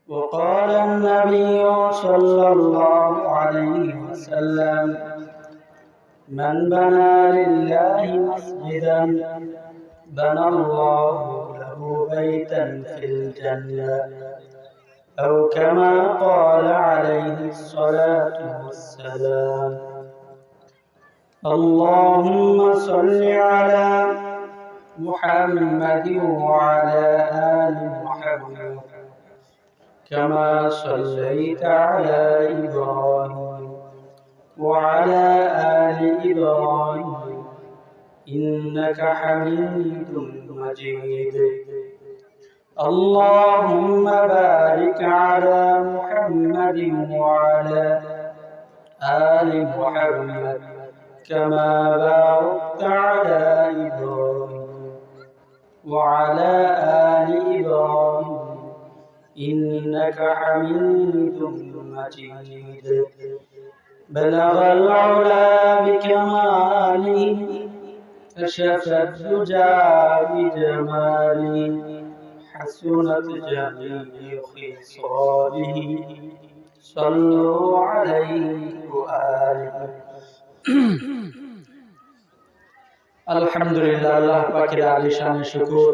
وقال النبي صلى الله عليه وسلم من بنى لله مسجدا بنى الله له بيتا في الجنة أو كما قال عليه الصلاة والسلام اللهم صل على محمد وعلى آل محمد كما صليت على إبراهيم وعلى آل إبراهيم إنك حميد مجيد اللهم بارك على محمد وعلى آل محمد كما باركت على إبراهيم وعلى آل إبراهيم إنك حميد مجيد بلغ العلا بكماله كشف الدجى بجماله حسنت جميع خصاله صلوا عليه وآله আলহামদুলিল্লাহ আল্লাহ পাকের আলিশান শুকর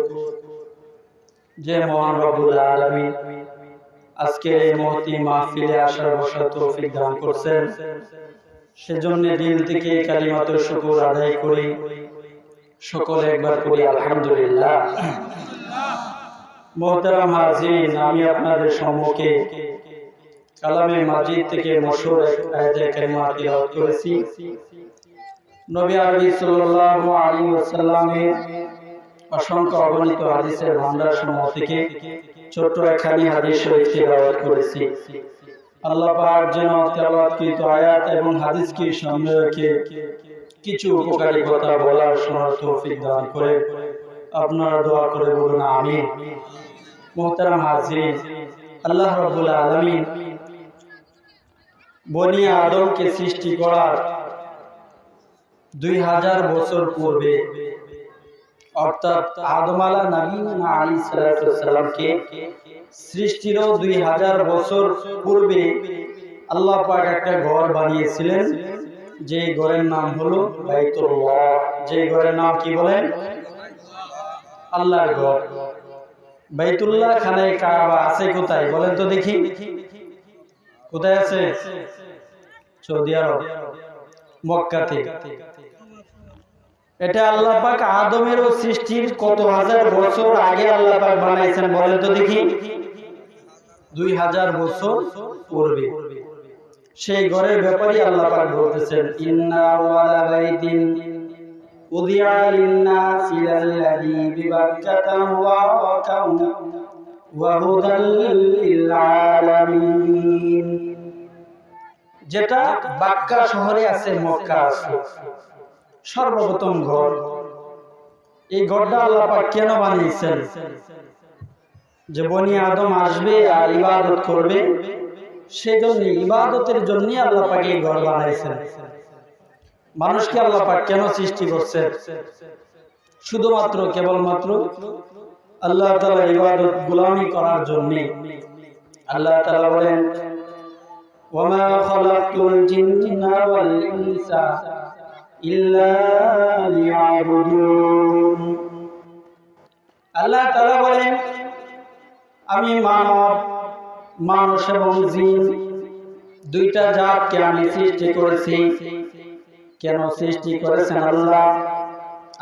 যে মহান রব্বুল আলামিন আজকে এই মহতি মাহফিলে আসার বসার তৌফিক দান করছেন সেজন্য দিল থেকে কালিমাতুল শুকর আদায় করি সকলে একবার করি আলহামদুলিল্লাহ। মুহতারাম হাজিরিন, আমি আপনাদের সম্মুখে কালামে মাজিদ থেকে মশহুর এক আয়াতে কারিমা তিলাওয়াত করেছি। নবী আরবি সাল্লাল্লাহু আলাইহি ওয়াসাল্লামের অসংখ্য অগণিত হাদিসের ভান্ডার সমূহ থেকে ছোট্ট একখানি হাদিস শরীফ তিলাওয়াত করেছি। আল্লাহ পাক যেন তেলাওয়াতকৃত আয়াত এবং হাদিসকে সামনে রেখে কিছু উপকারী কথা বলার শোনার তৌফিক দান করে। আপনারা দোয়া করে বলুন আমিন। মুহতারাম হাজিরিন, আল্লাহ রাব্বুল আলামিন বনি আদমকে সৃষ্টি করার 2000 বছর পূর্বে, অর্থাৎ আদম আলাইহিস সালামকে সৃষ্টির 2000 বছর পূর্বে আল্লাহ পাক একটা ঘর বানিয়েছিলেন, যে ঘরের নাম হলো বাইতুল্লাহ। যে ঘরের নাম কি বলেন? আল্লাহর ঘর। বাইতুল্লাহ খানায়ে কাবা আছে কোথায় বলেন তো দেখি? কোথায় আছে? সৌদি আরব, মক্কাতে। এটা আল্লাহ পাক আদমের সৃষ্টির কত হাজার বছর আগে আল্লাহ পাক বানাইছেন বলেন তো দেখি? 2000 বছর পূর্বে। সেই ঘরের ব্যাপারে আল্লাহ পাক বলতেছেন ইন্না আওয়ালা বাইতিন উযিআ লিন-নাসি লাল্লাযী বিবাক্কাতা মুবারাকান ওয়া হুদাল লিল-আলামিন। যেটা বাক্কা শহরে আছে, মক্কা আছে, সর্বপ্রথম ঘর। এই ঘরটা আল্লাহ পাক কেন বানিয়েছেন? যে বনি আদম আসবে আর ইবাদত করবে, সেজন্য ইবাদতের জন্য আল্লাহ পাক এই ঘর বানাইছেন। মানুষকে আল্লাহ পাক কেন সৃষ্টি করছেন? শুধুমাত্র কেবলমাত্র আল্লাহ তাআলা ইবাদত গোলামি করার জন্য। আল্লাহ তাআলা বলেন ওয়ামা খালাকতুল জিন্না ওয়াল ইনসা ইল্লা লিয়াবুদুন। আল্লাহ তাআলা বলেন আমি মানুষ এবং জিন দুইটা জাতকে আমি সৃষ্টি করেছি। কেন সৃষ্টি করেছেন আল্লাহ?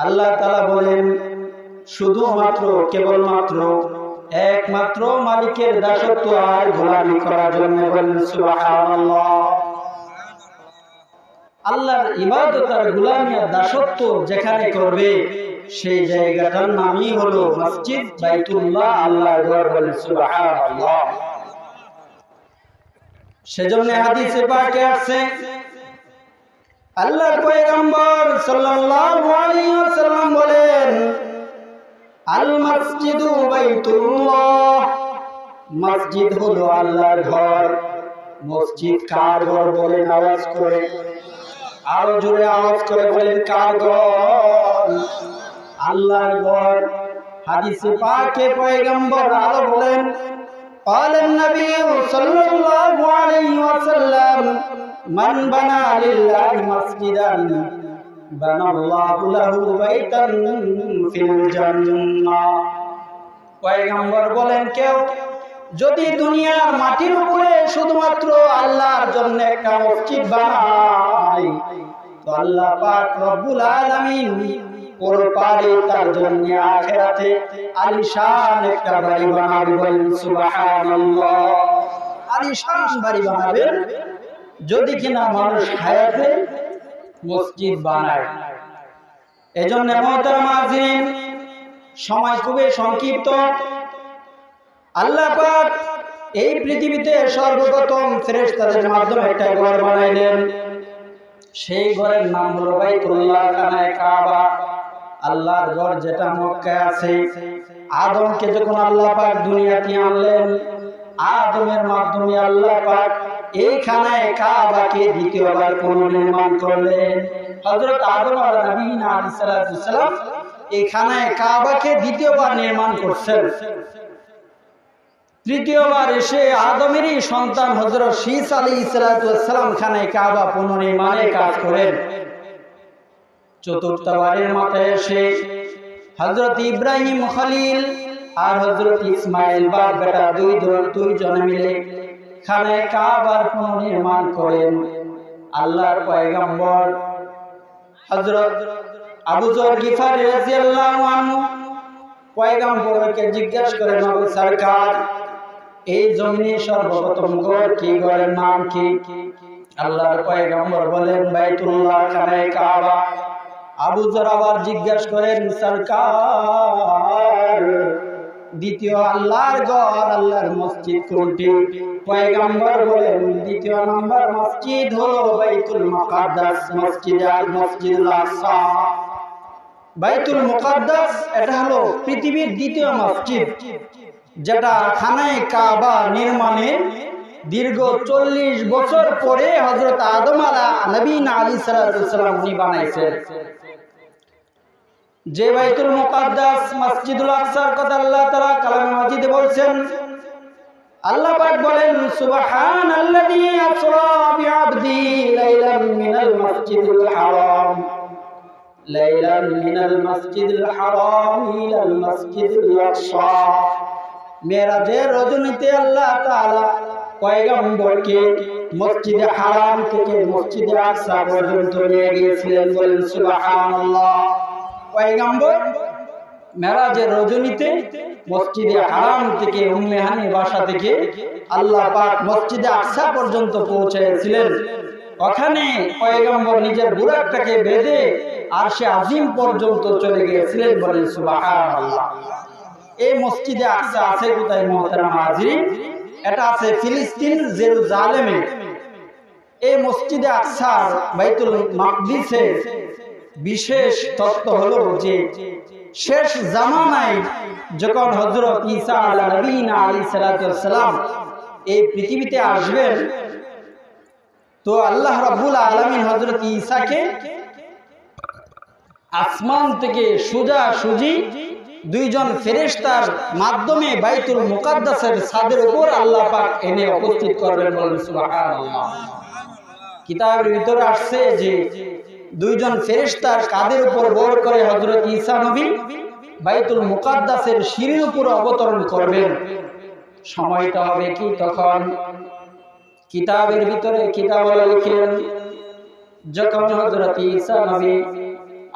আল্লাহ তাআলা বলেন শুধুমাত্র কেবলমাত্র একমাত্র মালিকের দাসত্ব আর গোলামি করার জন্য। বলেন সুবহানাল্লাহ। আল্লাহর ইবাদত আর গোলামি আর দাসত্ব যেখানে করবে, সেই জায়গাটার নামই হলো মসজিদ বাইতুল্লাহ, আল্লাহর ঘর। বলেন সুবহানাল্লাহ। সেজন্য হাদিসে পাকে আছে আল্লাহর পয়গম্বর সাল্লাল্লাহু আলাইহি ওয়াসাল্লাম বলেন আল মসজিদু বাইতুল্লাহ, মসজিদ হলো আল্লাহর ঘর। মসজিদ কার ঘর বলেন আওয়াজ করে, আরো জোরে আওয়াজ করে বলেন কার ঘর? আল্লাহর ঘর। হাদিসে পাকে পয়গম্বর আরো বলেন قال النبي صلى الله عليه وسلم من بنى لله مسجدا بنى الله له بيتا في الجنة পয়গম্বর বলেন কেউ যদি দুনিয়ার মাটির উপরে শুধুমাত্র আল্লাহর জন্য একটা মসজিদ বানায় তো আল্লাহ পাক রব্বুল আলামিন পরপারে তার জন্য আখিরাতে আলিশান একটা বাড়ি বানাবে বলেন সুবহানাল্লাহ। আলিশান বাড়ি বানাবেন যদি কিনা মানুষ হায়াতে মসজিদ বানায়। এজন্য মুহতারাম মুআজ্জিন, সময় খুবই সংক্ষিপ্ত। আল্লাহ পাক এই পৃথিবীতে সর্বপ্রথম ফেরেশতাদের মাধ্যমে একটা ঘর বানাইলেন। সেই ঘরের নাম হলো বাইতুল্লাহ খানায়ে কাবা। আল্লাহর ঘর যেটা মক্কায় আছে। আদমকে যখন আল্লাহ পাক দুনিয়াতে আনলেন, আদমের মাধ্যমে আল্লাহ পাক এই খানায়ে কাবাকে দ্বিতীয়বার পুনর্নির্মাণ করলেন। হযরত আদম আলাইহিস সালাম এই খানায়ে কাবাকে দ্বিতীয়বার নির্মাণ করছেন। তৃতীয়বার এসে আদমেরই সন্তান হযরত শীস আলাইহিস সালাম খানায়ে কাবা পুনর্নির্মাণের কাজ করেন। চতুর্থবারের মাথায় এসে হযরত ইব্রাহিম খলিল আর হযরত ইসমাইল বাপ বেটা দুইজনে মিলে খানায়ে কাবার পুনর্নির্মাণ করেন। আল্লাহর পয়গম্বর হযরত আবু যর গিফারী রাদিয়াল্লাহু আনহু পয়গম্বরকে জিজ্ঞাসা করেন, নবী সরকার এই জমিনে সর্বপ্রথম ঘর কি, ঘরের নাম কি? আল্লাহর পয়গম্বর বলেন বাইতুল্লাহ খানায়ে কাবা। আবু যর আবার জিজ্ঞাসা করেন, সরকার দ্বিতীয় আল্লাহর ঘর, আল্লাহর মসজিদ কোনটি? পয়গম্বর বলেন দ্বিতীয় নম্বর মসজিদ হলো বাইতুল মুকাদ্দাস, মসজিদুল আকসা। বাইতুল মুকাদ্দাস এটা হলো পৃথিবীর দ্বিতীয় মসজিদ, যেটা খানায়ে কাবা নির্মাণের দীর্ঘ 40 বছর পরে হযরত আদম আলাইহিস সালাম উনি বানাইছেন। যে বাইতুল মুকাদ্দাস মসজিদুল আকসার কথা আল্লাহ তাআলা কালামে মাজিদে বলছেন। আল্লাহ পাক বলেন সুবহানাল্লাযী আসরা বিআবদি লাইলাম মিনাল মাসজিদিল হারাম ইলাল মাসজিদিল আকসা। মেরাজের রজনীতে আল্লাহ তাআলা পয়গম্বরকে মসজিদে হারাম থেকে মসজিদে আকসা পর্যন্ত নিয়ে গিয়েছিলেন, বলেন সুবহানাল্লাহ। পয়গম্বর মেরাজের রজনীতে মসজিদে হারাম থেকে উম্মে হানি বাসা থেকে আল্লাহ পাক মসজিদে আকসা পর্যন্ত পৌঁছেছিলেন। ওখানে পয়গম্বর নিজের বুরাকটাকে বেঁধে আরশে আজিম পর্যন্ত চলে গিয়েছিলেন, বলেন সুবহানাল্লাহ। এই মসজিদে আকসা আছে কোথায় মুহতারাম মুআজ্জিন? এটা আছে ফিলিস্তিন জেরুজালেমে। এই মসজিদে আকসার বাইতুল মাকদিসের বিশেষ তত্ত্ব হলো যে শেষ জামানায় যখন হযরত ঈসা আলাইহিস সালাম এই পৃথিবীতে আসবেন, তো আল্লাহ রাব্বুল আলামিন হযরত ঈসাকে আসমান থেকে সোজাসুজি দুইজন ফেরেশতার মাধ্যমে বাইতুল মুকাদ্দাসের ছাদের উপর আল্লাহ পাক এনে উপস্থিত করবেন, বলেন সুবহানাল্লাহ। কিতাবের ভিতরে আসছে যে দুইজন ফেরেশতার কাঁধের উপর ভর করে হযরত ঈসা নবী বাইতুল মুকাদ্দাসের সিঁড়ির উপর অবতরণ করবেন। সময়টা হবে কি তখন? কিতাবের ভিতরে কিতাবওয়ালা লিখেন যখন হযরত ঈসা নবী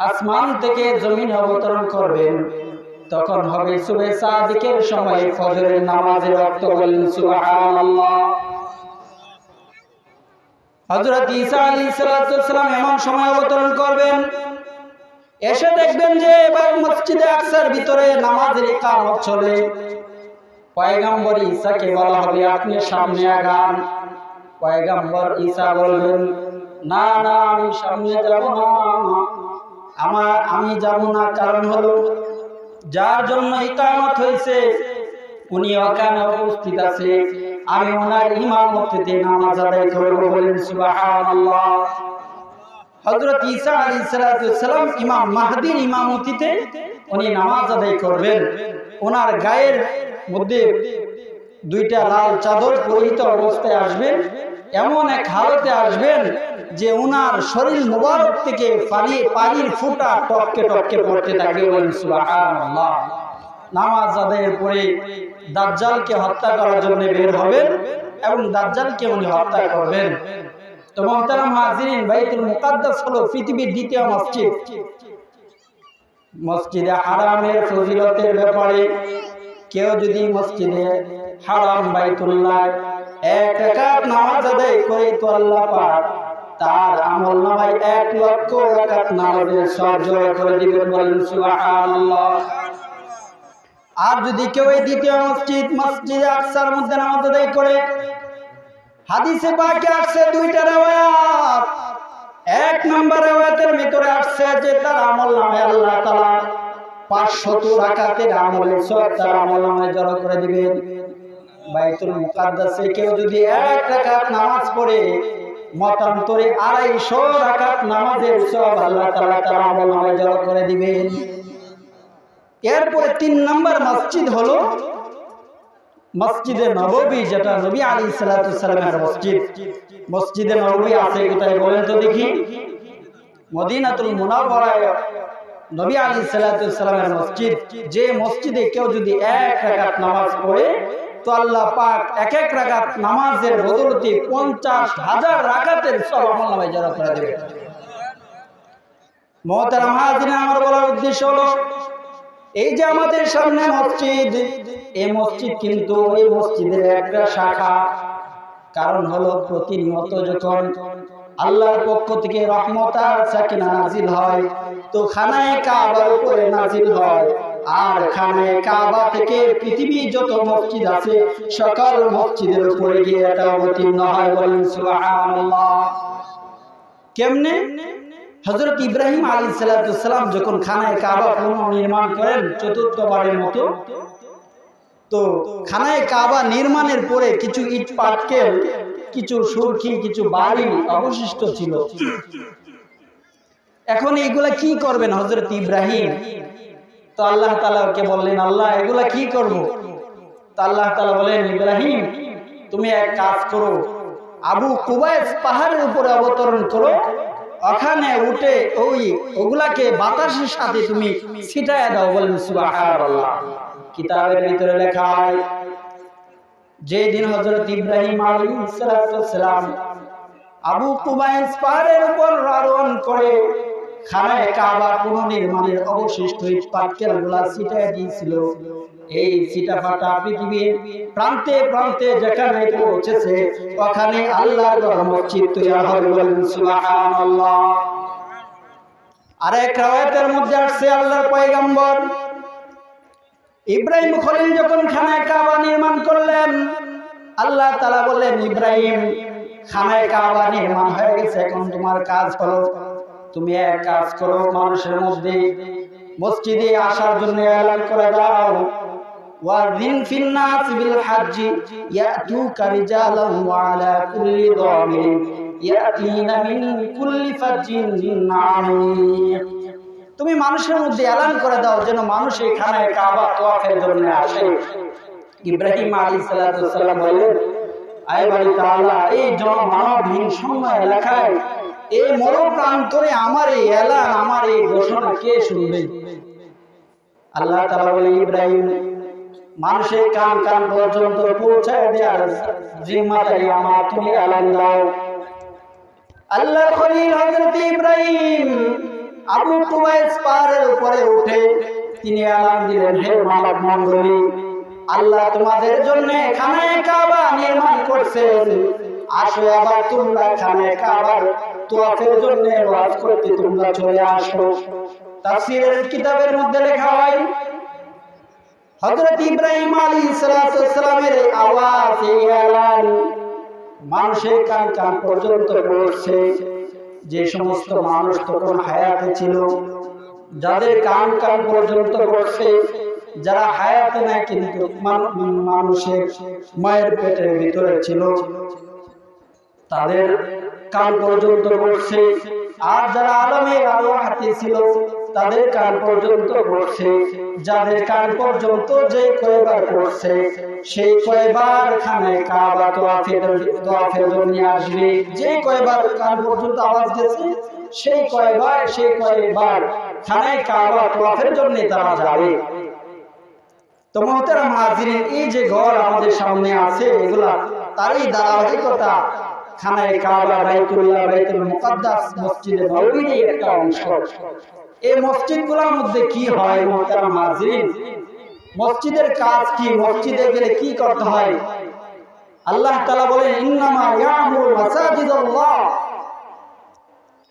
আসমান থেকে জমিনে অবতরণ করবেন তখন হবে সুবহে সাদিকের সময়, ফজরের নামাজের ওয়াক্ত, বলেন সুবহানাল্লাহ। হযরত ঈসা আলাইহিস সালাম এমন সময় অবতরণ করবেন, এসে দেখবেন যে এবার মসজিদে আকসার ভিতরে নামাজের ইকামত চলে। পয়গম্বর ঈসাকে বলা হবে আপনি সামনে আগান। পয়গম্বর ঈসা বলবেন না না, আমি সামনে যাব না, আমি যাব না, কারণ হলো যার জন্য ইকামত হয়েছে উনি ওখানে উপস্থিত আছে, আমি ওনার ইমামতিতে নামাজ আদায় করব, বলেন সুবহানাল্লাহ। হযরত ঈসা আলাইহিস সালাম ইমাম মাহদীর ইমামতিতে উনি নামাজ আদায় করবেন। ওনার গায়ের মধ্যে দুইটা লাল চাদর পরিহিত অবস্থায় আসবেন, এমন এক হালতে আসবেন যে উনার শরীর মুবারক থেকে পানির ফোঁটা টপকে টপকে পড়তে থাকবে। বলেন সুবহানাল্লাহ। নামাজ আদায়ের পরে দাজ্জালকে হত্যা করার জন্য বের হবেন এবং দাজ্জালকে উনি হত্যা করবেন। তো মুহতারাম হাজিরিন, বাইতুল মুকাদ্দাস হলো পৃথিবীর দ্বিতীয় মসজিদ। মসজিদে হারামের ফজিলতের ব্যাপারে কেউ যদি মসজিদে হারাম বাইতুল্লাহ এক রাকাত নামাজ আদায় করে তো আল্লাহ পাক তার আমলনামায় 1 লক্ষ রাকাত নামাজের সওয়াব জোগাড় করে দিবেন। বলেন সুবহানাল্লাহ। আর যদি কেউ এই দ্বিতীয় মসজিদে আকসার মধ্যে নামাজ আদায় করে, হাদিসে পাকে আসছে দুইটা riwayat। 1 নম্বর riwayতের ভিতরে আসছে যে তার আমলনামায় আল্লাহ তাআলা 500 রাকাতের আমলের সওয়াব তার আমলনামায় জড়ো করে দিবেন। বাইতুল মুকাদ্দাসে কেউ যদি 1 রাকাত নামাজ পড়ে, মতান্তরে 250 রাকাত নামাজের সওয়াব আল্লাহ তাআলা তার আমলনামায় জড়ো করে দিবেন। এরপরে 3 নম্বর মসজিদ হলো মসজিদে নববী, যেটা নবী আলাইহিস সালাতু ওয়াসসালামের মসজিদ। মসজিদে নববী আছে কোথায় বলেন তো দেখি? মদিনাতুল মুনাওয়ারায় নবী আলাইহিস সালাতু ওয়াসসালামের মসজিদ। যে মসজিদে কেউ যদি 1 রাকাত নামাজ পড়ে তো আল্লাহ পাক 1 রাকাত নামাজের বদৌলতে 50,000 রাকাতের সওয়াব আমলনামায় জড়ো করে দেবে। মুহতারাম হাজিরিন, আমার বলার উদ্দেশ্য হলো এই যে আমাদের সামনে মসজিদ, এই মসজিদ কিন্তু এই মসজিদের একটা শাখা। কারণ হলো প্রতিনিয়ত যখন আল্লাহর পক্ষ থেকে রহমত আর সাকিনা নাজিল হয় তো খানায়ে কাবার উপরে নাজিল হয়। আর খানায়ে কাবা থেকে পৃথিবী যত মসজিদ আছে সকল মসজিদের উপরে গিয়ে এটা অবতীর্ণ হয়। বলেন সুবহানাল্লাহ। কেমনে? হযরত ইব্রাহিম আলাইহিস সালাতু ওয়াসসালাম যখন খানায়ে কাবা পুনর্নির্মাণ করেন চতুর্থবারের মতো, তো খানায়ে কাবা নির্মাণের পরে কিছু ইট পাটকেল, কিছু সুরকি, কিছু বালি অবশিষ্ট ছিল। এখন এগুলা কি করবেন হযরত ইব্রাহিম? তো আল্লাহ তাআলাকে বললেন, আল্লাহ এগুলা কি করব? তো আল্লাহ তাআলা বলেন, ইব্রাহিম তুমি এক কাজ করো, আবু কুবাইস পাহাড়ের উপরে অবতরণ করো, ওখানে উঠে ওগুলাকে বাতাসের সাথে তুমি ছিটায় দাও। বলেন সুবহানাল্লাহ। কিতাবের ভিতরে লেখা হয় যেদিন হযরত ইব্রাহিম আলাইহিস সালাম আবু কুবাইস পাহাড়ের উপর আরোহণ করে খানায়ে কাবা পুনর্নির্মাণের অবশিষ্ট ইট পাটকেলগুলা ছিটায় দিয়েছিল, এই ছিটাফাটা পৃথিবীর প্রান্তে প্রান্তে যেখানে পৌঁছেছে ওখানে আল্লাহর মসজিদ তৈরি হবে। বলেন সুবহানাল্লাহ। আরেক riwayতের মধ্যে আসছে আল্লাহর পয়গম্বর ইব্রাহিম খলিল যখন খানায়ে কাবা নির্মাণ করলেন, আল্লাহ তাআলা বললেন, ইব্রাহিম খানায়ে কাবা নির্মাণ হয়ে গেছে, এখন তোমার কাজ হলো তুমি এক কাজ করো, মানুষের মধ্যে মসজিদে আসার জন্য এলান করে দাও, ওয়াযিন ফিন নাস বিল হজ্জি ইয়াতুকা রিজালান ওয়া আলা কুল্লি দামিরিন ইয়াতিনা মিন কুল্লি ফাজ্জিন আমিক। তুমি মানুষের মধ্যে এলান করে দাও যেন মানুষ এই খানায়ে কাবা তওয়াফের জন্য আসে। ইব্রাহিম আলাইহিস সালাতু ওয়াসসালাম বলেন, আয় বাড়ি তাআলা, এই জনমানবহীন শূন্য এলাকায় এই মরুপ্রান্তরে আমার এই এলান, আমার এই ঘোষণা কে শুনবে? আল্লাহ তাআলা বলেন, ইব্রাহিম মানুষের কান কান পর্যন্ত পৌঁছায় দেওয়ার জিম্মাদারি আমার, তুমি এলান দাও। আল্লাহর খলিল হযরত ইব্রাহিম আবু কুবাইস পাহাড়ের উপরে উঠে তিনি এলান দিলেন, হে মানব মণ্ডলী, আল্লাহ তোমাদের জন্য খানায়ে কাবা নির্মাণ করছেন, আসো আবার তোমরা খানায়ে কাবার তওয়াফের জন্য ওয়াজ করতে তোমরা চলে আসো। তাফসীরের কিতাবের মধ্যে লেখা হয় হযরত ইব্রাহিম আলাইহিস সালামের আওয়াজ, এই এলান মানুষের কান কান পর্যন্ত পৌঁছছে। যে সমস্ত মানুষ তখন হায়াতে ছিল, যাদের কান কান পর্যন্ত পৌঁছছে, যারা হায়াতে নাই কিন্তু মানুষের মায়ের পেটের ভিতরে ছিল, তাদের কান পর্যন্ত পৌঁছছে। আর যারা আলমে আরওয়াহতে ছিল, তাদের কান পর্যন্ত পড়ছে, যাদের কান পর্যন্ত যে কয়বার পড়ছে সেই কয়বার খানায় কাবা তওয়াফের জন্য আসবে, যে কয়বার কান পর্যন্ত আওয়াজ গেছে সেই কয়বার খানায় কাবা তওয়াফের জন্য তারা যাবে। তো মুহতারাম হাজিরিন, এই যে ঘর আমাদের সামনে আছে এগুলা তারই ধারাবাহিকতা খানায় কাবা, বাইতুল্লাহ, বাইতুল মুকাদ্দাস, মসজিদে নববীর একটা অংশ। এই মসজিদগুলোর মধ্যে কি হয় মুহতারাম হাজিরিন, মসজিদের কাজ কি, মসজিদে গেলে কি করতে হয়? আল্লাহ তাআলা বলেন ইন্নামা ইয়ামুরু মাসাজিদাল্লাহ,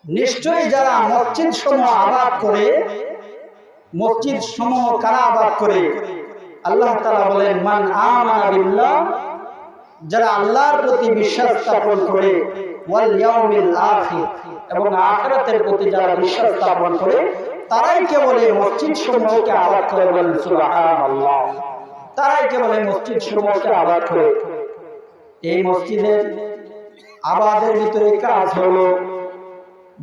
নিশ্চয়ই যারা মসজিদ সমূহ আবাদ করে, মসজিদ সমূহ কারা আবাদ করে? আল্লাহ তাআলা বলেন মান আমানা বিল্লাহ, যারা আল্লাহর প্রতি বিশ্বাস স্থাপন করে, ওয়াল ইয়াউমিল আখির, এবং আখিরাতের প্রতি যারা বিশ্বাস স্থাপন করে, তারাই কেবল এই মসজিদ সমূহকে আবাদ করে। বলেন সুবহানাল্লাহ, তারাই কেবল এই মসজিদ সমূহকে আবাদ করে। এই মসজিদের আবাদের ভিতরে কাজ হলো,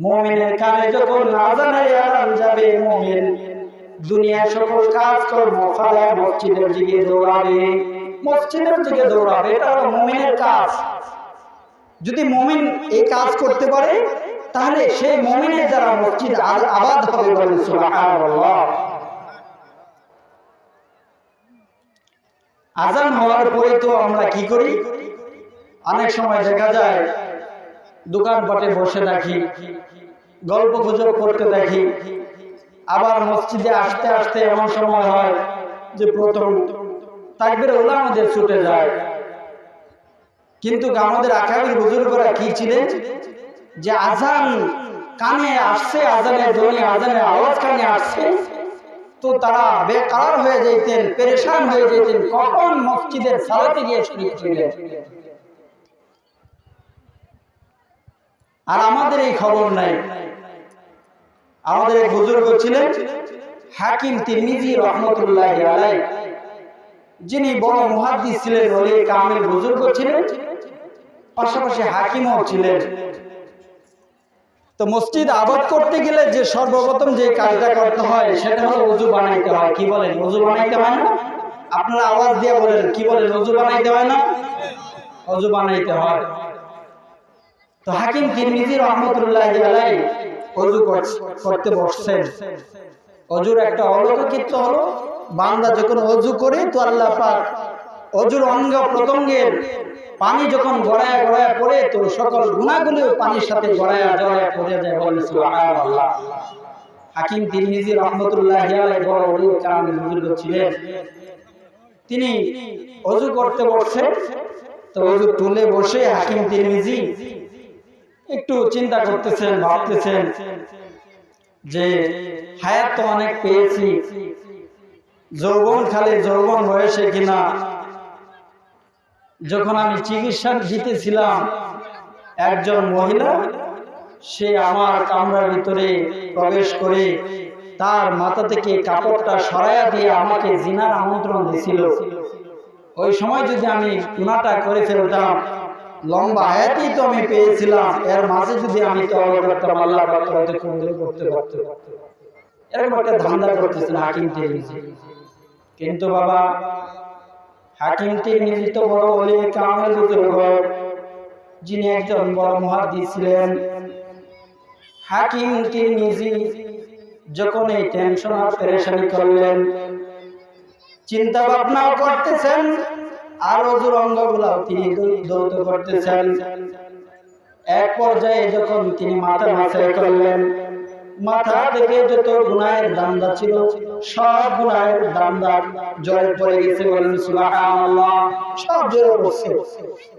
মুমিনের কানে যখন আযানের আযান যাবে, মুমিন দুনিয়ার সকল কাজ কর্ম ফেলে মসজিদের দিকে দৌড়াবে, মসজিদের দিকে দৌড়াবে। এটা হলো মুমিনের কাজ। যদি মুমিন এই কাজ করতে পারে তাহলে সেই মুমিনের দ্বারা মসজিদ আবাদ হবে। বলেন সুবহানাল্লাহ। আযান হওয়ার পরে তো আমরা কি করি? অনেক সময় দেখা যায় দোকানপাটে বসে দেখি, গল্প গুজব করতে দেখি। আবার মসজিদে আসতে আসতে এমন সময় হয় যে প্রথম তাকবীরে উলা আমাদের ছুটে যায়। কিন্তু আমাদের আকাবির বুজুর্গরা কি ছিলেন, যে আযান কানে আসছে, আযানের ধ্বনি, আযানের আওয়াজ কানে আসছে, তো তারা বেকার হয়ে যেতেন, পেরেশান হয়ে যেতেন, কখন মসজিদের সালাতে গিয়ে শরীক ছিলেন। আর আমাদের এই খবর নাই। আমাদের এক বুজুর্গ ছিলেন হাকিম তিরমিজি রাহমাতুল্লাহি আলাইহি, যিনি বড় মুহাদ্দিস ছিলেন, ওলি কামেল বুজুর্গ ছিলেন, পাশাপাশি হাকিমও ছিলেন। তো মসজিদ আবাদ করতে গেলে যে সর্বপ্রথম যে কাজটা করতে হয় সেটা হলো ওযু বানাইতে হয়। কি বলেন? ওযু বানাইতে হয় না? আপনারা আওয়াজ দিয়ে বলেন, কি বলেন? ওযু বানাইতে হয় না? ওযু বানাইতে হয়। তো হাকিম তিরমিজি রাহমাতুল্লাহি আলাইহি ওযু করতে বসছেন। ওযুর একটা অলৌকিক হলো, বান্দা যখন ওযু করে তো আল্লাহ পাক ওযুর অঙ্গ প্রত্যঙ্গের পানি যখন গড়ায় গড়ায় পড়ে, তো সকল গুনাহগুলো পানির সাথে গড়ায় জড়ায় পড়ে যায়। বলেন সুবহানাল্লাহ। হাকিম তিরমিজি রাহমাতুল্লাহি আলাইহি বড় ওলি কামেল বুজুর্গ ছিলেন। তিনি ওযু করতে বসছেন। তো ওযু তুলে বসে হাকিম তিরমিজি একটু চিন্তা করতেছেন, ভাবতেছেন যে হায়াত তো অনেক পেয়েছি, যৌবন খালি যৌবন বয়সে কিনা যখন আমি চিকিৎসা দিতেছিলাম, একজন মহিলা সে আমার কামরার ভিতরে প্রবেশ করে তার মাথা থেকে কাপড়টা সরাইয়া দিয়ে আমাকে জিনার আমন্ত্রণ দিছিল। ওই সময় যদি আমি গুনাহটা করে ফেলতাম, লম্বা হায়াতই তো আমি পেয়েছিলাম, এর মাঝে যদি আমি তওবা করতাম, আল্লাহ পাক হয়তো কবুল করতে পারতেন। এরকম একটা ধান্দা করতেছিল হাকিম তিরমিজি। কিন্তু বাবা, হাকিম তিরমিজি তো বড় ওলি কামেল বুজুর্গ, যিনি একজন বড় মুহাদ্দিস ছিলেন। হাকিম তিরমিজি যখন এই টেনশন আর পেরেশানি করলেন, চিন্তা ভাবনাও করতেছেন, আর ওযুর অঙ্গগুলাও তিনি দৌত করতেছেন। এক পর্যায়ে যখন তিনি মাথা মাথায় করলেন, মাথা থেকে যত গুনাহের দান্দা ছিল সব গুনাহের দান্দা জলে পড়ে গেছে। বলেন সুবহানাল্লাহ, সব জলে পড়ছে।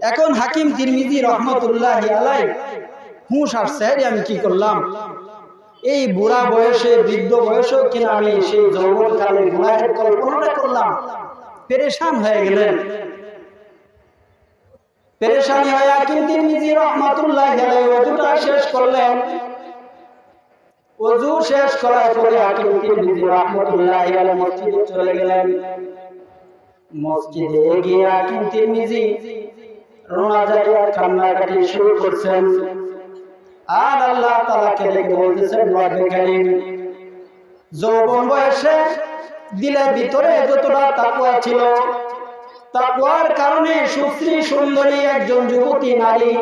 এখন হাকিম তিরমিজি রাহমাতুল্লাহি আলাইহি হুঁশ আসছে, আমি কি করলাম? এই বুড়া বয়সে, বৃদ্ধ বয়সেও কিনা আমি সেই যৌবনকালে গুনাহের কল্পনাটা করলাম। পেরেশান হয়ে গেলেন। পেরেশানি হয়ে হাকিম তিরমিজি রাহমাতুল্লাহি আলাইহি ওযুটা শেষ করলেন। ওযু শেষ করার পরে হাকিম তিরমিজি রাহমাতুল্লাহি আলাইহি মসজিদে চলে গেলেন। মসজিদে গিয়ে হাকিম তিরমিজি রোনাজারি আর কান্নাকাটি শুরু করছেন। আর আল্লাহ তাআলাকে ডেকে বলতেছেন, রব্বে কারীম, যৌবন বয়সে দিলের ভিতরে যতটা তাকওয়া ছিল, তাকওয়ার কারণে সুশ্রী সুন্দরী একজন যুবতী নারী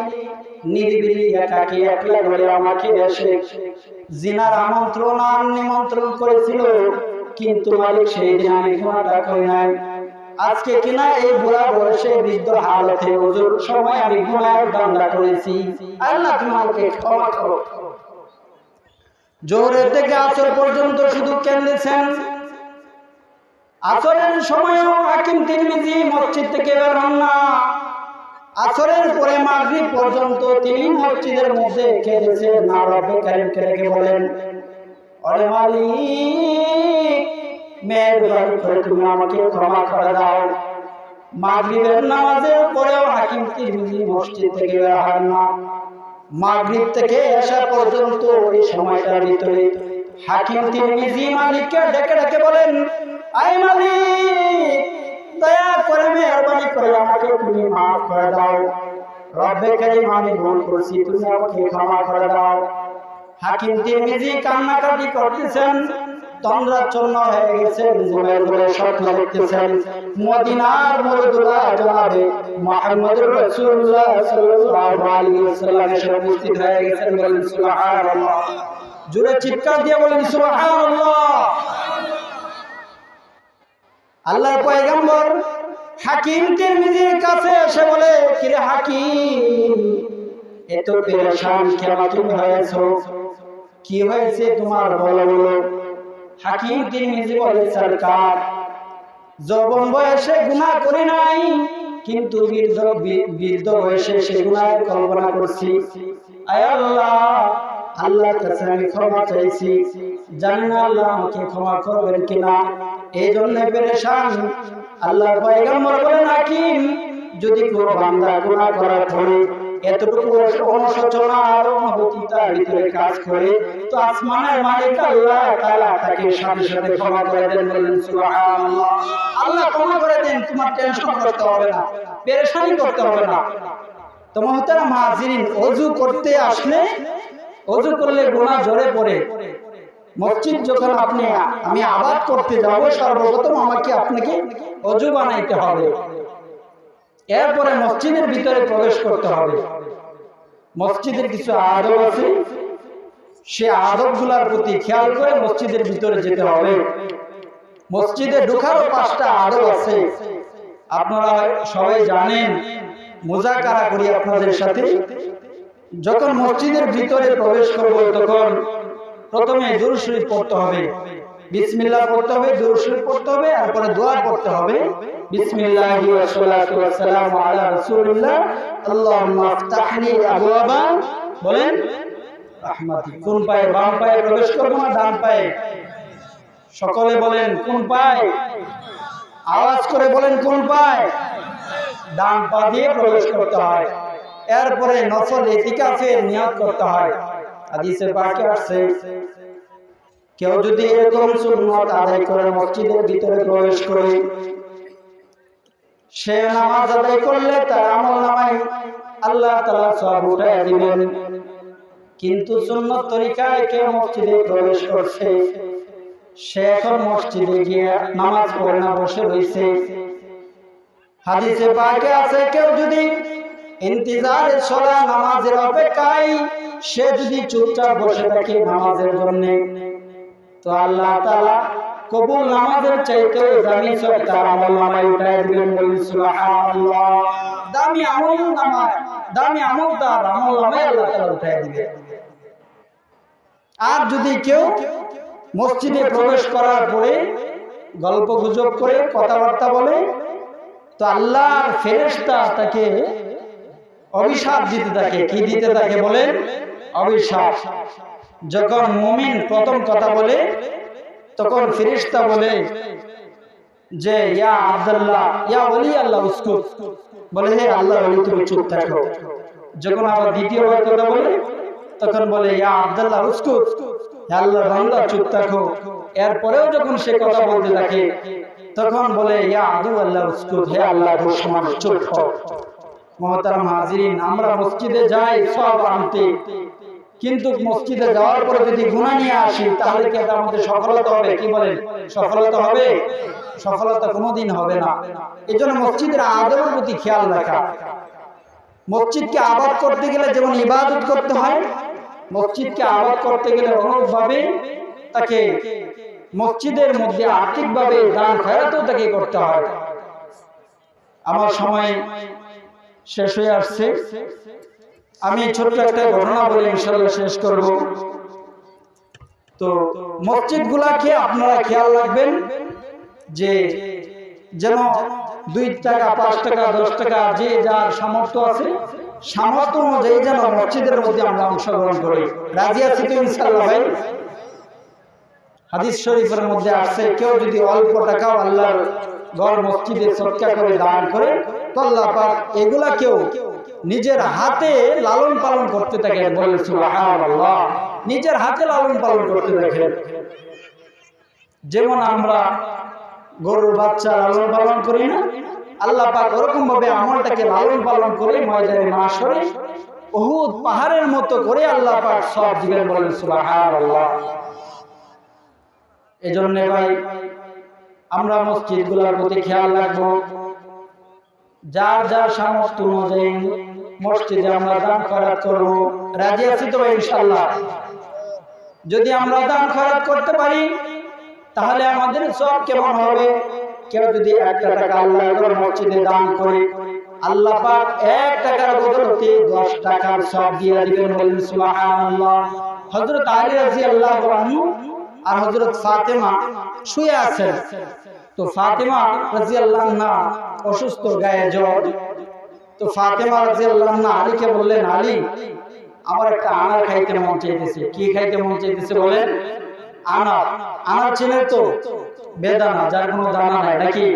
নিরিবিলি একাকী একলা ঘরে আমাকে এসে জিনার আমন্ত্রণ আর নিমন্ত্রণ করেছিল, কিন্তু মালিক সেই দিন আমি গুনাহটা করি নাই। আজকে কিনা এই বুড়া বয়সে বৃদ্ধ হালতে হুজুর সময় আমি গুনাহের বান্দা করেছি, আল্লাহ তুমি আমাকে ক্ষমা করো। জোহরের থেকে আসর পর্যন্ত শুধু কেঁদেছেন। আসরের সময়ও হাকিম তিরমিজি মসজিদ থেকে বের হন না। আসরের পরে মাগরিব পর্যন্ত তিনি মসজিদের মধ্যে কেঁদেছেন আর রব্বে কারীমকে ডেকে বলেন, ওরে মালিক, মেহেরবানি করে তুমি আমাকে ক্ষমা করে দাও। মাগরিবের নামাজের পরেও হাকিম তিরমিজি মসজিদ থেকে বের হন না। মাগরিব থেকে এশা পর্যন্ত এই সময়টার ভিতরে হাকিম তিরমিজি মালিককে ডেকে ডেকে বলেন, আয় মালিক, দয়া করে মেহেরবানি করে আমাকে তুমি মাফ করে দাও। রব্বে কারীম, আমি ভুল করেছি, তুমি আমাকে ক্ষমা করে দাও। হাকিম তিরমিজি কান্নাকাটি করতেছেন, তন্দ্রাচ্ছন্ন হয়ে গেছেন, ঘুমের ঘরে স্বপ্ন দেখতেছেন। মদিনার মরদুল্লাহ জনাবে মুহাম্মদুর রাসূলুল্লাহ সাল্লাল্লাহু আলাইহি ওয়াসাল্লাম এসে উপস্থিত হয়ে গেছেন। বলেন সুবহানাল্লাহ, জোরে চিৎকার দিয়ে বলেন সুবহানাল্লাহ। আল্লাহর পয়গম্বর হাকিম তিরমিজির কাছে এসে বলে, কিরে হাকিম, এত পেরেশান কেন তুমি হয়েছো? কি হয়েছে তোমার, বলো বলো। হাকিম তিরমিজি বলে, সরকার, যৌবন বয়সে গুনাহ করি নাই, কিন্তু বৃদ্ধ বয়সে সে গুনাহের কল্পনা করছি। আয় আল্লাহ, আল্লাহর কাছে আমি ক্ষমা চাইছি, জানি না আল্লাহ আমাকে ক্ষমা করবেন কিনা, এই জন্য পেরেশান। আল্লাহর পয়গম্বর বলেন, হাকিম, যদি কোনো বান্দা গুনাহ করার পরে এতটুকু অনুশোচনা আর অনুভূতি তার ভিতরে কাজ করে, তো আসমানের মালিক আল্লাহ তাআলা তাকে সাথে সাথে ক্ষমা করে দেন। বলেন সুবহানাল্লাহ। আল্লাহ ক্ষমা করে দেন, তোমার টেনশন করতে হবে না, পেরেশানি করতে হবে না। তো মুহতারাম হাজিরিন, ওযু করতে আসলে, ওযু করলে গুনাহ ঝরে পড়ে। মসজিদ যখন আমি আবাদ করতে যাব, সর্বপ্রথম আমাকে আপনাকে ওযু বানাইতে হবে, এরপরে মসজিদের ভিতরে প্রবেশ করতে হবে। মসজিদের কিছু আদব আছে, সে আদবগুলোর প্রতি খেয়াল করে মসজিদের ভিতরে যেতে হবে। মসজিদে ঢোকারও 5টা আদব আছে, আপনারা সবাই জানেন, মুযাকারা করি আপনাদের সাথে। যখন মসজিদের ভিতরে প্রবেশ করব, তখন প্রথমে দুরূদ শরীফ পড়তে হবে, বিসমিল্লাহ পড়তে হবে, দুরূদ শরীফ পড়তে হবে, তারপরে দোয়া পড়তে হবে, বিসমিল্লাহি ওয়া সালাতু ওয়া সালামু আলা রাসূলিল্লাহ, আল্লাহুম্মা আফতাহলি আবওয়াবা, বলেন রাহমাতি। কোন পায়ে? বাম পায়ে প্রবেশ করব না ডান পায়ে? সকলে বলেন কোন পায়ে? আওয়াজ করে বলেন কোন পায়ে? ডান পা দিয়ে প্রবেশ করতে হয়। এরপরে নফল ইতিকাফের নিয়ত করতে হয়। হাদিসে পাকে আসছে, কেউ যদি এরকম সুন্নাত আদায় করে মসজিদের ভিতরে প্রবেশ করে, সে নামাজ আদায় করলে তার আমলনামায় আল্লাহ তাআলা সওয়াব উঠায় দিবেন। কিন্তু সুন্নত তরিকায় কেউ মসজিদে প্রবেশ করছে, সে এখন মসজিদে গিয়ে নামাজ পড়ে না, বসে রয়েছে। হাদিসে পাকে আছে, কেউ যদি ইন্তিজারে সলা, নামাজের অপেক্ষায় সে যদি চুপচাপ বসে থাকে নামাজের জন্য, তো আল্লাহ তাআলা কবুল নামাজের চাইতে দামি সব তার আমলনামায় উঠায় দিবেন। বলেন সুবহানাল্লাহ। দামি আমলনামায়, দামি আমল তার আমলনামায় আল্লাহ তাআলা উঠায় দিবেন। আর যদি কেউ মসজিদে প্রবেশ করার পরে গল্প গুজব করে, কথাবার্তা বলে, তো আল্লাহর ফেরেশতা তাকে অভিশাপ দিতে থাকে। কি দিতে থাকে বলেন? অভিশাপ। যখন মুমিন প্রথম কথা বলে, তখন ফেরেশতা বলে যে ইয়া আব্দুল্লাহ, ইয়া ওলি আল্লাহ উসকুত, বলে হে আল্লাহর ওলি তুমি চুপ থাকো। যখন আবার দ্বিতীয়বার কথা বলে, তখন বলে ইয়া আব্দুল্লাহ উসকুত, হে আল্লাহর বান্দা চুপ থাকো। এরপরেও যখন সে কথা বলতে থাকে, তখন বলে ইয়া আদু আল্লাহ উসকুত, হে আল্লাহর দুশমন চুপ হও। মুহতারাম হাজিরিন, আমরা মসজিদে যাই সব আনতে, কিন্তু মসজিদে যাওয়ার পরে যদি গুনাহ নিয়ে আসি তাহলে কি এটা আমাদের সফলতা হবে? কি বলেন, সফলতা হবে? সফলতা কোনোদিন হবে না। এজন্য মসজিদের আদবের প্রতি খেয়াল রাখা। মসজিদকে আবাদ করতে গেলে যেমন ইবাদত করতে হয়, মসজিদকে আবাদ করতে গেলে অনুরূপভাবে তাকে মসজিদের মধ্যে আর্থিকভাবে দান খয়রাতও তাকে করতে হয়। আমার সময় শেষ হয়ে আসছে, আমি ছোট্ট একটা ঘটনা বলে ইনশাআল্লাহ শেষ করব। তো মসজিদগুলোকে আপনারা খেয়াল রাখবেন যে যেন 2 টাকা 5 টাকা 10 টাকা যে যার সামর্থ্য আছে সামর্থ্য অনুযায়ী যেন মসজিদের মধ্যে আমরা অংশগ্রহণ করি। রাজি আছি তো ইনশাআল্লাহ ভাই? হাদিস শরীফের মধ্যে আসছে কেউ যদি অল্প টাকাও আল্লাহর ঘর মসজিদে সদকা করে দান করে তো আল্লাহ পাক এগুলা কেউ নিজের হাতে লালন পালন করতে থাকে। বলেন সুবহানাল্লাহ, নিজের হাতে লালন পালন করতে থাকে। যেমন আমরা গরুর বাচ্চা লালন পালন করি না, আল্লাহ পাক ওরকম ভাবে আমলটাকে লালন পালন করে ময়দানে মাশরে উহুদ পাহাড়ের মতো করে আল্লাহ পাক সব দিবেন। বলেন সুবহানাল্লাহ। এজন্য ভাই আমরা মসজিদগুলোর প্রতি খেয়াল রাখবো, যার যার সামর্থ্য অনুযায়ী মসজিদে আমরা দান খয়রাত করব। রাজি আছি তো ইনশাআল্লাহ? যদি আমরা দান খয়রাত করতে পারি তাহলে আমাদের সব কেমন হবে? কেউ যদি 1 টাকা আল্লাহর মসজিদে দান করে আল্লাহ পাক 1 টাকার বদলে 10 টাকার সব দিয়ে দিবেন। বলেন সুবহানাল্লাহ। হযরত আলী রাদিয়াল্লাহু আনহু আর হযরত ফাতেমা শুয়ে আছেন। তো ফাতেমা রাদিয়াল্লাহু আনহা অসুস্থ, গায়ে জ্বর। তো ফাতেমা রাদিয়াল্লাহু আনহা আলীকে বললেন, আলী আমার একটা আনার খাইতে মন চাইতেছে। কি খাইতে মন চাইতেছে বলেন? আনার। আনার ছেলে তো বেদানা, যার কোনো দানা নাই, নাকি?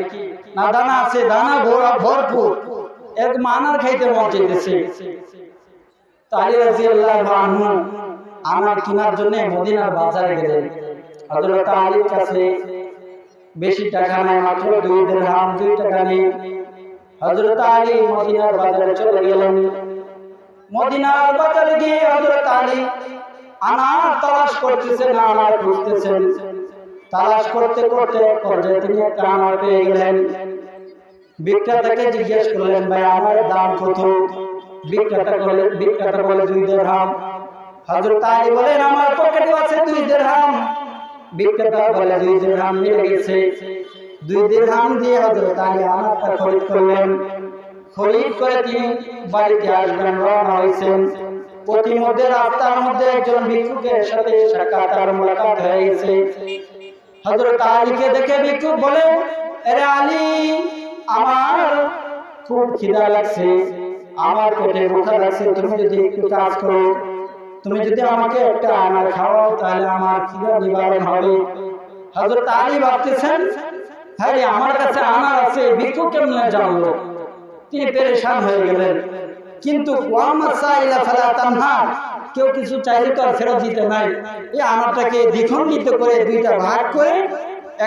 না, দানা আছে, দানা ভরপুর, একদম আনার খাইতে মন চাইতেছে। তো আলী রাদিয়াল্লাহু আনহু আনার কেনার জন্য মদিনার বাজারে গেলেন। হযরত আলীর কাছে বেশি টাকা নাই, মাত্র 2 দিরহাম, 2 টাকা নেই। হযরত আলী মদিনার বাজারে চলে গেলেন। মদিনার বাজারে গিয়ে হযরত আলী আনার তালাশ করতেছেন, আনার খুঁজতেছেন। তালাশ করতে করতে পর্যায়ে তিনি একটা আনার পেয়ে গেলেন। বিক্রেতাকে জিজ্ঞেস করলেন, ভাই আমার দাম কত? বিক্রেতা বলে 2 দিরহাম। হযরত আলী বলেন, আমার পকেটে আছে 2 দিরহাম। বিক্রেতা বলে 2 দিরহাম মিলে গেছে। 2 দিরহাম দিয়ে হযরত আলী আনারটা খরিদ করলেন। খরিদ করে তিনি বাড়িতে আসবেন, রওনা হয়েছেন। প্রতিমধ্যে রাস্তার মধ্যে একজন ভিক্ষুকের সাথে সাক্ষাৎ আর মুলাকাত হয়ে গেছে। হযরত আলীকে দেখে ভিক্ষুক বলে, আরে আলী, আমার খুব খিদা লাগছে, আমার পেটে ভুখা লাগছে, তুমি যদি একটু কাজ করো, তুমি যদি আমাকে একটা আনার খাওয়াও তাহলে আমার খিদা নিবারণ হবে। হযরত আলী ভাবতেছেন, হ্যাঁ আমার কাছে আনার আছে, ভিক্ষুক কেমনে জানলো? তিনি পেরেশান হয়ে গেলেন। কিন্তু কেউ কিছু চাইলে তো আর ফেরত দিতে নাই। এই আনারটাকে দ্বিখণ্ডিত করে 2টা ভাগ করে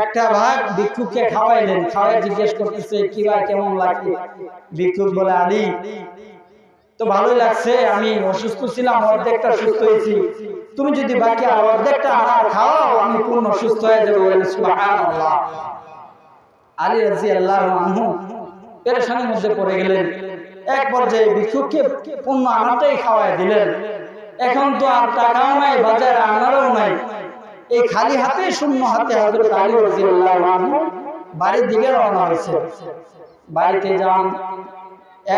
একটা ভাগ ভিক্ষুককে খাওয়াইলেন। খাওয়াই জিজ্ঞেস করতেছে, কি ভাই কেমন লাগছে? ভিক্ষুক বলে, আলী তো ভালোই লাগছে, আমি অসুস্থ ছিলাম, অর্ধেকটা সুস্থ হয়েছি, তুমি যদি বাকি অর্ধেকটা আনার খাওয়াও আমি পূর্ণ সুস্থ হয়ে যাবো। সুবহানাল্লাহ। আলী রাদিয়াল্লাহু আনহু পেরেশানির মধ্যে পড়ে গেলেন। এক পর্যায়ে ভিক্ষুককে পূর্ণ আনারটাই খাওয়াই দিলেন। এখন তো আর টাকাও নাই, বাজারে আনারও নাই, এই খালি হাতে, শূন্য হাতে হযরত আলী রাদিয়াল্লাহু আনহু বাড়ির দিকে রওনা হয়েছে। বাড়িতে যান,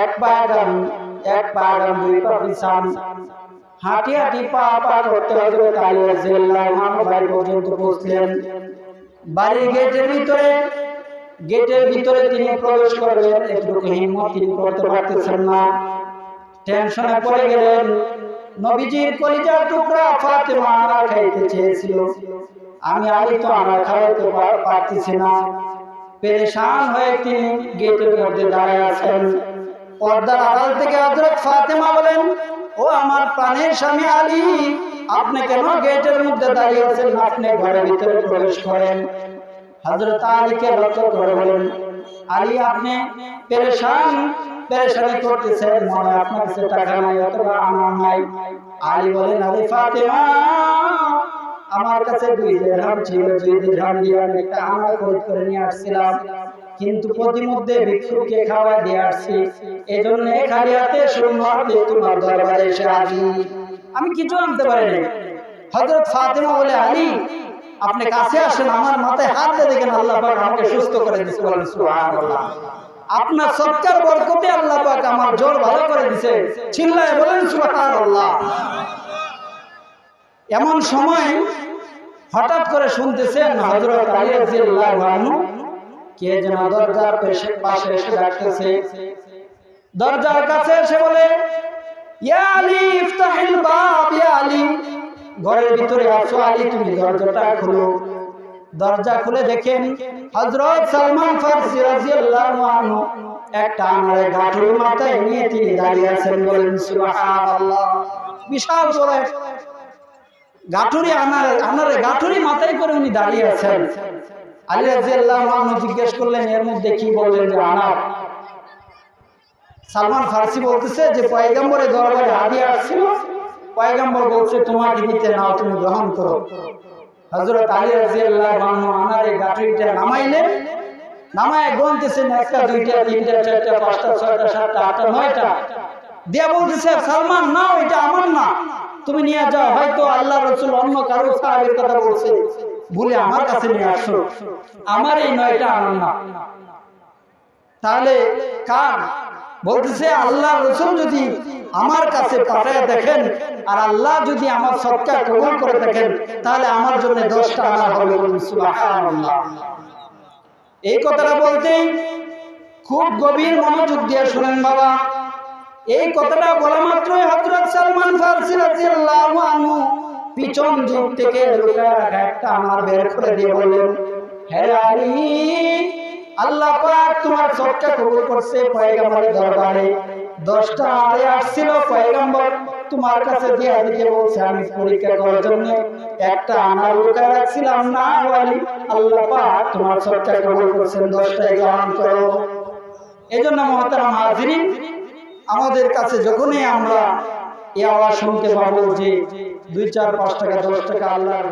1 পা আগান, 1 পা আগান, 2 পা পিছান, হাঁটি হাঁটি পা পা করতে হযরত আলী রাদিয়াল্লাহু আনহু বাড়ি পর্যন্ত পৌঁছলেন। বাড়ির গেটের ভিতরে তিনি প্রবেশ করলেন। একটু হিম্মত তিনি করতে পারতেছেন না, টেনশনে পড়ে গেলেন। নবীজির কলিজার টুকরা ফাতেমা আনার খাইতে চেয়েছিল, আমি আলী তো আনার খাওয়াতে পারতেছি না। পেরেশান হয়ে তিনি গেটের মধ্যে দাঁড়ায় আছেন। পর্দার আড়াল থেকে হযরত ফাতেমা বলেন, ও আমার প্রাণের স্বামী আলী, আপনি কেন গেটের মধ্যে দাঁড়িয়ে আছেন? আপনি ঘরের ভিতরে প্রবেশ করেন। হযরত আলীকে লক্ষ্য করে বলেন, আলী আপনি পেরেশান, পেরেশানি করতেছেন, মনে হয় আপনার কাছে টাকা নাই অথবা আমার নাই। আলী বলেন, আরে ফাতেমা, আমার কাছে 2 দিরহাম ছিল, 2 দিরহাম দিয়ে আমি একটা আনা খরিদ করে নিয়ে আসছিলাম, কিন্তু প্রতিমধ্যে ভিক্ষুককে খাওয়া দিয়ে আসছি, এজন্য খালি হাতে শূন্য হাতে তোমার দরবারে এসে হাজির, আমি কিছু আনতে পারিনি। হযরত ফাতেমা বলে, আলী আপনি কাছে আসেন, আমার মাথায় হাত দিয়ে দেখেন আল্লাহ পাক আমাকে সুস্থ করে দিয়েছে। বলেন সুবহানাল্লাহ। আপনার সৎকার বরকতে আল্লাহ পাক আমার জ্বর ভালো করে দিয়েছে। চিল্লায় বলেন সুবহানাল্লাহ। এমন সময় হঠাৎ করে শুনতেছেন হযরত আলী রাদিয়াল্লাহু আনহু কে যেন দরজার পাশে এসে ডাকতেছে। দরজার কাছে এসে বলে, ইয়া আলী ইফতাহিল বাব, ইয়া আলী, ঘরের ভিতরে আছো আলী, তুমি দরজাটা খুলো। দরজা খুলে দেখেন হযরত সালমান ফারসি রাদিয়াল্লাহু আনহু একটা আনারে গাঁঠুর মাথায় নিয়ে তিনি দাঁড়িয়ে আছেন। বলেন সুবহানাল্লাহ। বিশাল বড় গাঁঠুরি আনারে গাঁঠুরি মাথায় করে উনি দাঁড়িয়ে আছেন। আলী রাদিয়াল্লাহু আনহু জিজ্ঞেস করলেন, এর মধ্যে কি? বললেন যে আনার। সালমান ফারসি বলতেছে যে পয়গম্বরের দরবারে হাদিয়া আসছিল, পয়গম্বর বলছে তোমাকে দিতে, নাও তুমি গ্রহণ করো। হযরত আলী রাদিয়াল্লাহু আনহু আনারে গাঁঠুরিটা নামাইলেন, নামায় গুনতেছেন 1টা 2টা 3টা 4টা 5টা 6টা 7টা 8টা 9টা দিয়া বলতেছে, সালমান নাও, এটা আমার না, তুমি নিয়ে যাও, হয়তো আল্লাহ রাসূল অন্য কারো সাহাবীর কথা বলছে, ভুলে আমার কাছে নিয়ে আসো, আমার এই 9টা আমার না। তাহলে কার? বলতেছে আল্লাহ রাসূল যদি আমার কাছে পাঠায় দেখেন আর আল্লাহ যদি আমার সদকা কবুল করে দেখেন, তাহলে আমার জন্য 10টা আনার হবে। সুবহানাল্লাহ। এই কথাটা বলতেই খুব গভীর মনোযোগ দিয়ে শুনেন বাবা। এই কথাটা বলা মাত্রই হযরত সালমান ফারসি রাদিয়াল্লাহু আনহু পিছন দিক থেকে লুকায় রাখা একটা আনার বের করে দিয়ে বললেন, হে আলী, আল্লাহ পাক তোমার সদকা কবুল করছে। পয়গম্বরের দরবারে 10টা আনারে আসছিল, পয়গম্বর তোমার কাছে দিয়ে দিতে বলছে, আমি পরীক্ষা করার জন্য একটা আনার লুকায় রাখছিলাম না আলী, আল্লাহ পাক তোমার সদকা কবুল করছেন, 10টাই গ্রহণ করো। এজন্য মুহতারাম হাজিরিন, আমাদের কাছে যখনই আমরা এই আওয়াজ শুনতে পাবো যে 2 4 5 টাকা 10 টাকা আল্লাহর